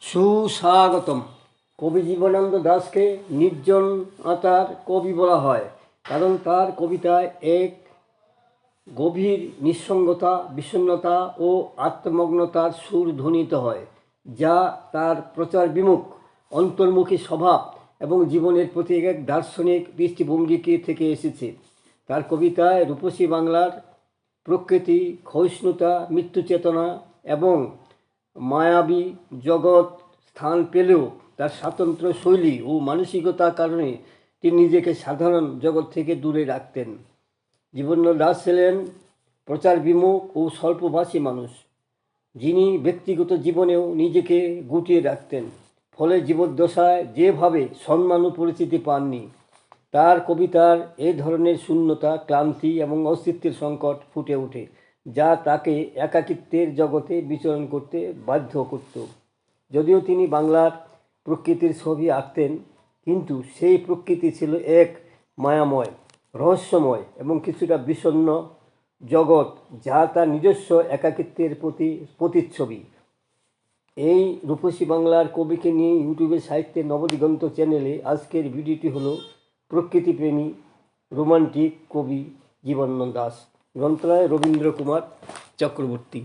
সুস্বাগতম। কবি জীবনানন্দ দাশকে নির্জনতার কবি বলা হয়, কারণ তার কবিতায় এক গভীর নিঃসঙ্গতা, বিষণ্ণতা ও আত্মমগ্নতার সুর ধ্বনিত হয়, যা তার প্রচার বিমুখ, অন্তর্মুখী স্বভাব এবং জীবনের প্রতি এক দার্শনিক দৃষ্টিভঙ্গিকে থেকে এসেছে। তার কবিতায় রূপসী বাংলার প্রকৃতি, ক্ষয়িষ্ণুতা, মৃত্যুচেতনা এবং মায়াবী জগৎ স্থান পেলেও তার স্বাতন্ত্র্য শৈলী ও মানসিকতার কারণে তিনি নিজেকে সাধারণ জগৎ থেকে দূরে রাখতেন। জীবনানন্দ দাশ ছিলেন প্রচার বিমুখ ও স্বল্পভাষী মানুষ, যিনি ব্যক্তিগত জীবনেও নিজেকে গুটিয়ে রাখতেন, ফলে জীবদ্দশায় যেভাবে সম্মান ও পরিচিতি পাননি। তার কবিতার এ ধরনের শূন্যতা, ক্লান্তি এবং অস্তিত্বের সংকট ফুটে ওঠে, যা তাকে একাকিত্বের জগতে বিচরণ করতে বাধ্য করত। যদিও তিনি বাংলার প্রকৃতির ছবি আঁকতেন, কিন্তু সেই প্রকৃতি ছিল এক মায়াময়, রহস্যময় এবং কিছুটা বিষণ্ণ জগৎ, যা তার নিজস্ব একাকিত্বের প্রতিচ্ছবি। এই রূপসী বাংলার কবিকে নিয়ে ইউটিউবে সাহিত্যের নবদিগন্ত চ্যানেলে আজকের ভিডিওটি হলো প্রকৃতিপ্রেমী রোমান্টিক কবি জীবনানন্দ দাশ। গ্রন্থরায় রবীন্দ্র কুমার চক্রবর্তী।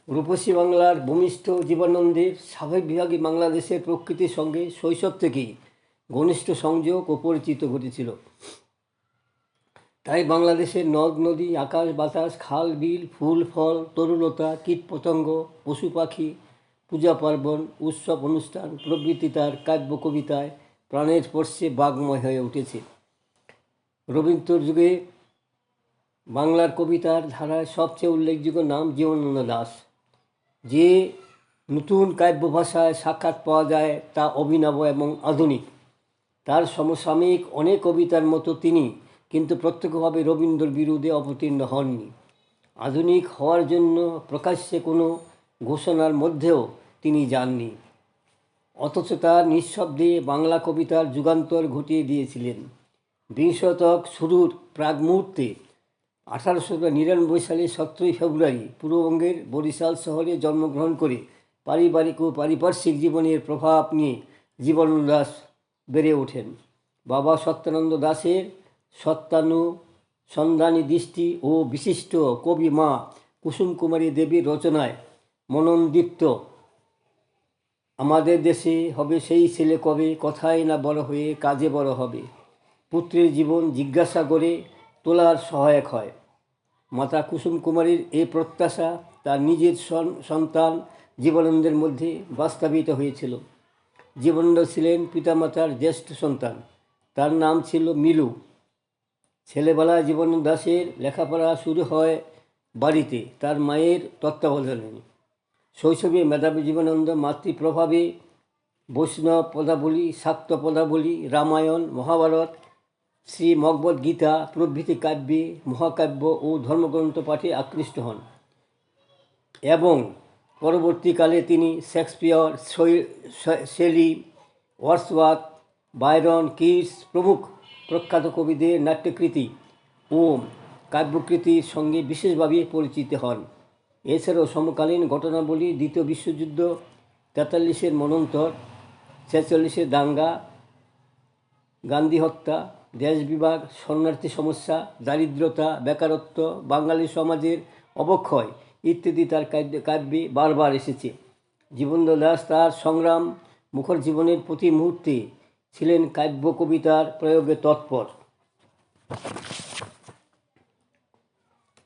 রূপসী বাংলার ভূমিষ্ঠ জীবনানন্দের স্বাভাবিকভাবেই বাংলাদেশের প্রকৃতির সঙ্গে শৈশব থেকেই ঘনিষ্ঠ সংযোগ ও পরিচিত ঘটেছিল। তাই বাংলাদেশের নদ নদী, আকাশ বাতাস, খাল বিল, ফুল ফল, তরুলতা, কীটপতঙ্গ, পশু পাখি, পূজা পার্বণ, উৎসব অনুষ্ঠান প্রভৃতি তার কাব্য কবিতায় প্রাণের স্পর্শে বাগ্ময় হয়ে উঠেছে। রবীন্দ্র যুগে বাংলার কবিতার ধারায় সবচেয়ে উল্লেখযোগ্য নাম জীবনানন্দ দাশ। যে নতুন কাব্য ভাষায় সাক্ষাৎ পাওয়া যায় তা অভিনব এবং আধুনিক। তার সমসাময়িক অনেক কবিতার মতো তিনি কিন্তু প্রত্যক্ষভাবে রবীন্দ্রর বিরুদ্ধে অবতীর্ণ হননি। আধুনিক হওয়ার জন্য প্রকাশ্যে কোনো ঘোষণার মধ্যেও তিনি যাননি, অথচ তার নিঃশব্দে বাংলা কবিতার যুগান্তর ঘটিয়ে দিয়েছিলেন। বিংশ শতক শুরুর প্রাক মুহূর্তে 1899 সালে 17 ফেব্রুয়ারি পূর্ববঙ্গের বরিশাল শহরে জন্মগ্রহণ করে পারিবারিক ও পারিপার্শ্বিক জীবনের প্রভাব নিয়ে জীবনানন্দ দাশ বেড়ে ওঠেন। বাবা সত্যানন্দ দাশের সত্যানুসন্ধানী দৃষ্টি ও বিশিষ্ট কবি মা কুসুম কুমারী দেবীর রচনায় মননদীপ্ত আমাদের দেশে হবে সেই ছেলে কবে, কথায় না বড় হয়ে কাজে বড় হবে, পুত্রের জীবন জিজ্ঞাসা করে তোলার সহায়ক হয়। মাতা কুসুম কুমারীর এই প্রত্যাশা তার নিজের সন্তান জীবনানন্দের মধ্যে বাস্তবায়িত হয়েছিল। জীবনানন্দ ছিলেন পিতামাতার জ্যেষ্ঠ সন্তান। তার নাম ছিল মিলু। ছেলেবেলায় জীবনানন্দ দাশের লেখাপড়া শুরু হয় বাড়িতে তার মায়ের তত্ত্বাবধানে। শৈশবে মেধাবী জীবনানন্দ মাতৃপ্রভাবে বৈষ্ণব পদাবলী, শাক্ত পদাবলী, রামায়ণ, মহাভারত, শ্রীমদ্ভগবদ্ গীতা প্রভৃতি কাব্যে, মহাকাব্য ও ধর্মগ্রন্থ পাঠে আকৃষ্ট হন এবং পরবর্তীকালে তিনি Shakespeare, Shelley, Wordsworth, Byron, Keats প্রমুখ প্রখ্যাত কবিদের নাট্যকৃতি ও কাব্যকৃতির সঙ্গে বিশেষভাবে পরিচিত হন। এছাড়াও সমকালীন ঘটনাবলী, দ্বিতীয় বিশ্বযুদ্ধ, 43-এর মন্বন্তর, 46-এর দাঙ্গা, গান্ধী হত্যা, দেশ বিভাগ, শরণার্থী সমস্যা, দারিদ্রতা, বেকারত্ব, বাঙালি সমাজের অবক্ষয় ইত্যাদি তার কাব্যে বারবার এসেছে। জীবনানন্দ দাশ তার সংগ্রাম মুখর জীবনের প্রতি মুহূর্তে ছিলেন কাব্য কবিতার প্রয়োগে তৎপর।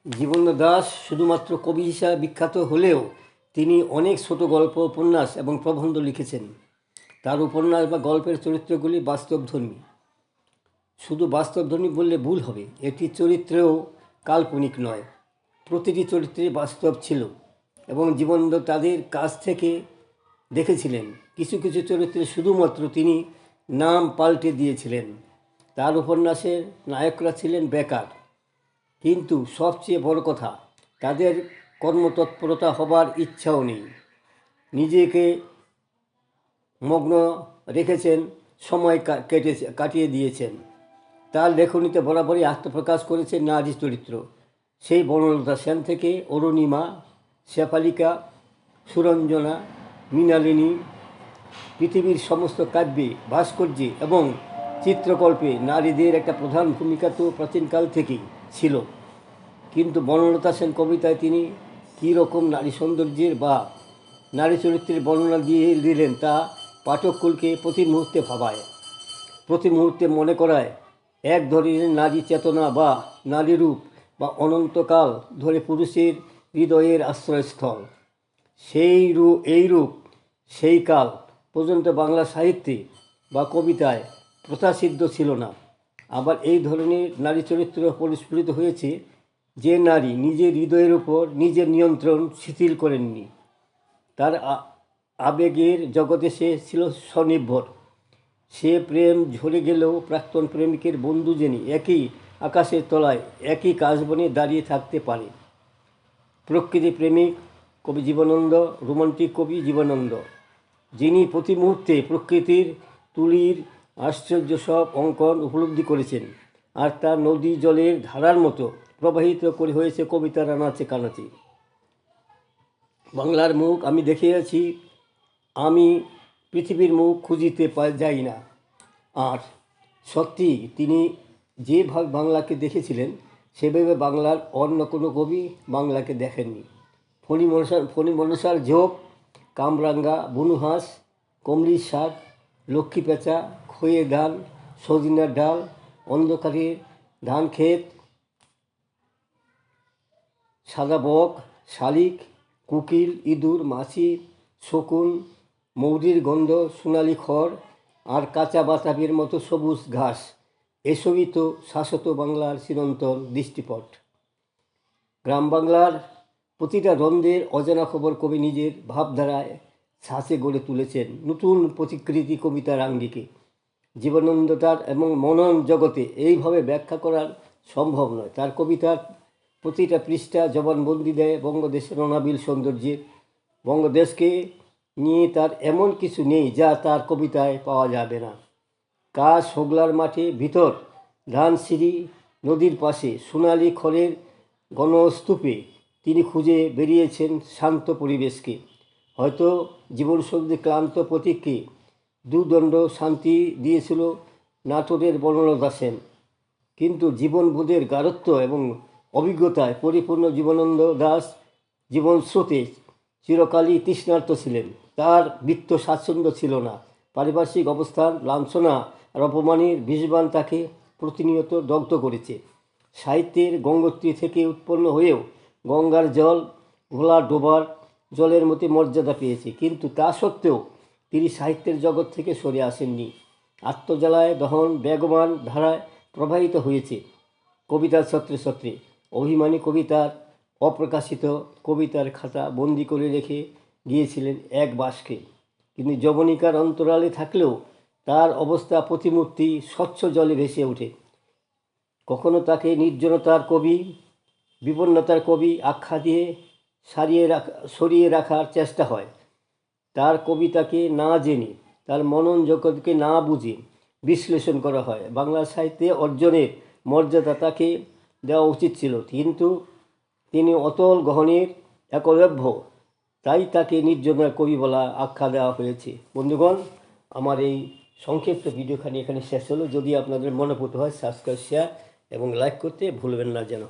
জীবনানন্দ দাশ শুধুমাত্র কবি হিসাবে বিখ্যাত হলেও তিনি অনেক ছোট গল্প, উপন্যাস এবং প্রবন্ধ লিখেছেন। তার উপন্যাস বা গল্পের চরিত্রগুলি বাস্তবধর্মী। শুধু বাস্তবধর্মী বললে ভুল হবে, এটি চরিত্রেও কাল্পনিক নয়। প্রতিটি চরিত্রে বাস্তব ছিল এবং জীবনানন্দ তাদের কাছ থেকে দেখেছিলেন। কিছু কিছু চরিত্রে শুধুমাত্র তিনি নাম পাল্টে দিয়েছিলেন। তার উপন্যাসের নায়করা ছিলেন বেকার, কিন্তু সবচেয়ে বড় কথা, তাদের কর্মতৎপরতা হবার ইচ্ছাও নেই। নিজেকে মগ্ন রেখেছেন, সময় কাটিয়ে দিয়েছেন। তার লেখনীতে বরাবরই আত্মপ্রকাশ করেছে নারী চরিত্র, সেই বনলতা সেন থেকে অরুণিমা, শেফালিকা, সুরঞ্জনা, মৃণালিনী পৃথিবীর সমস্ত কাব্যে, ভাস্কর্যে এবং চিত্রকল্পে নারীদের একটা প্রধান ভূমিকা তো প্রাচীনকাল থেকেই ছিল। কিন্তু বনলতা সেন কবিতায় তিনি কী রকম নারী সৌন্দর্যের বা নারী চরিত্রের বর্ণনা দিয়ে দিলেন তা পাঠককুলকে প্রতি মুহূর্তে ভাবায়, প্রতি মুহূর্তে মনে করায় এক ধরনের নারী চেতনা বা নারী রূপ বা অনন্তকাল ধরে পুরুষের হৃদয়ের আশ্রয়স্থল। এই রূপ সেই কাল পর্যন্ত বাংলা সাহিত্যে বা কবিতায় প্রথাসিদ্ধ ছিল না। আবার এই ধরনের নারী চরিত্র পরিস্ফুটিত হয়েছে যে নারী নিজের হৃদয়ের উপর নিজের নিয়ন্ত্রণ শিথিল করেননি। তার আবেগের জগতে সে ছিল স্বনির্ভর। সে প্রেম ঝরে গেলেও প্রাক্তন প্রেমিকের বন্ধু জেনে একই আকাশের তলায় একই কাশবনে দাঁড়িয়ে থাকতে পারে। প্রকৃতি প্রেমিক কবি জীবনানন্দ, রোমান্টিক কবি জীবনানন্দ, যিনি প্রতি মুহূর্তে প্রকৃতির তুলির আশ্চর্য সব অঙ্কন উপলব্ধি করেছেন, আর তা নদী জলের ধারার মতো প্রবাহিত করে হয়েছে কবিতার আনাচে কানাচে। বাংলার মুখ আমি দেখিয়াছি, আমি পৃথিবীর মুখ খুঁজিতে যাই না। আর সত্যি তিনি যেভাবে বাংলাকে দেখেছিলেন সেভাবে বাংলার অন্য কোনো কবি বাংলাকে দেখেননি। ফণিমনসার ঝোপ, কামরাঙ্গা, বুনুহাঁস, কমলির শাক, লক্ষ্মী পেঁচা, খইয়ের ধান, সজনার ডাল, অন্ধকারের ধান ক্ষেত, সাদা বক, শালিক, কুকিল, ইঁদুর, মাছি, শকুন, মৌরির গন্ধ, সোনালি খড় আর কাঁচা বাতাবির মতো সবুজ ঘাস, এসবই তো শাশ্বত বাংলার চিরন্তন দৃষ্টিপট। গ্রাম বাংলার প্রতিটা রন্ধ্রের অজানা খবর কবি নিজের ভাবধারায় ছাঁচে গড়ে তুলেছেন নতুন প্রতিকৃতি কবিতার আঙ্গিকে। জীবনানন্দতার এবং মনন জগতে এইভাবে ব্যাখ্যা করার সম্ভব নয়। তার কবিতার প্রতিটা পৃষ্ঠা জবানবন্দি দেয় বঙ্গদেশের অনাবিল সৌন্দর্যের। বঙ্গদেশকে নিয়ে তার এমন কিছু নেই যা তার কবিতায় পাওয়া যাবে না। কাশ হোগলার মাঠে ভিতর, ধানসিঁড়ি নদীর পাশে, সোনালি খড়ের গণস্তূপে তিনি খুঁজে বেরিয়েছেন শান্ত পরিবেশকে। হয়তো জীবনসঙ্গী ক্লান্ত প্রতীককে দুদণ্ড শান্তি দিয়েছিল নাটোরের বনলতা সেন, কিন্তু জীবনবোধের গাঢ়ত্ব এবং অভিজ্ঞতায় পরিপূর্ণ জীবনানন্দ দাশ জীবন স্রোতে চিরকালই তৃষ্ণার্ত ছিলেন। তার বৃত্ত স্বাচ্ছন্দ্য ছিল না। পারিপার্শ্বিক অবস্থান, লাঞ্ছনা আর অপমানের বিষবাণ তাকে প্রতিনিয়ত দগ্ধ করেছে। সাহিত্যের গঙ্গোত্রী থেকে উৎপন্ন হয়েও গঙ্গার জল ঘোলা ডোবার জলের মতো মর্যাদা পেয়েছে, কিন্তু তা সত্ত্বেও তিনি সাহিত্যের জগৎ থেকে সরে আসেননি। আত্মজ্বালায় দহন বেগবান ধারায় প্রবাহিত হয়েছে কবিতার ছত্রে ছত্রে। অভিমানী কবিতার অপ্রকাশিত কবিতার খাতা বন্দি করে রেখে গিয়েছিলেন এক বাস্কে, কিন্তু যবনিকার অন্তরালে থাকলেও তার অবস্থা প্রতিমূর্তি স্বচ্ছ জলে ভেসে ওঠে। কখনো তাকে নির্জনতার কবি, বিপন্নতার কবি আখ্যা দিয়ে সরিয়ে রাখার চেষ্টা হয়। তার কবিতাকে না জেনে, তার মনন জগৎকে না বুঝে বিশ্লেষণ করা হয়। বাংলা সাহিত্যে অর্জনের মর্যাদা তাকে দেওয়া উচিত ছিল, কিন্তু তিনি অতল গহনের একলভ্য, তাই তাকে নির্জনার কবি বলা আখ্যা দেওয়া হয়েছে। বন্ধুগণ, আমার এই সংক্ষিপ্ত ভিডিওখানি এখানে শেষ হলো। যদি আপনাদের মনে পড়তে হয় সাবস্ক্রাইব, শেয়ার এবং লাইক করতে ভুলবেন না যেন।